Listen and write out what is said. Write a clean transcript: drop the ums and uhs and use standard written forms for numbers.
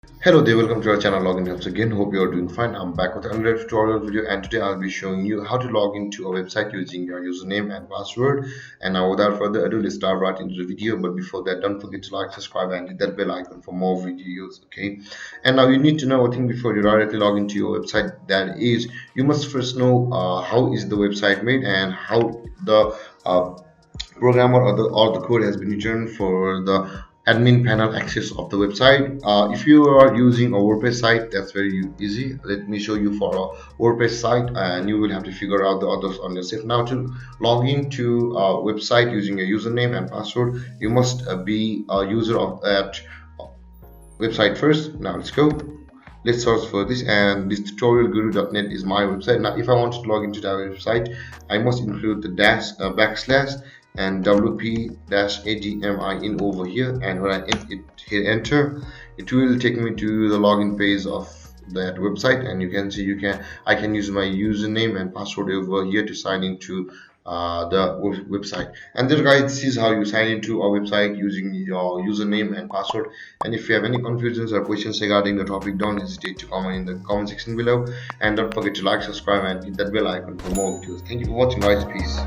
Hello there, welcome to our channel Login Helps again. Hope you are doing fine. I'm back with another tutorial video, and today I'll be showing you how to log into a website using your username and password. And now without further ado, let's dive right into the video. But before that, don't forget to like, subscribe and hit that bell icon for more videos. Okay, and now you need to know one thing before you directly log into your website. That is, you must first know how is the website made and how the programmer or the code has been written for the admin panel access of the website. If you are using a WordPress site, that's very easy. Let me show you for a WordPress site, and you will have to figure out the others on yourself. Now, to log into a website using a username and password, you must be a user of that website first. Now let's go. Let's search for this, and this tutorialguru.net is my website. Now if I want to log into that website, I must include the dash backslash and wp-admin over here, and when I hit enter, it will take me to the login page of that website. And you can see I can use my username and password over here to sign into the website. And then guys, this is how you sign into a website using your username and password. And if you have any confusions or questions regarding the topic, don't hesitate to comment in the comment section below, and don't forget to like, subscribe and hit that bell icon for more videos. Thank you for watching guys. Peace.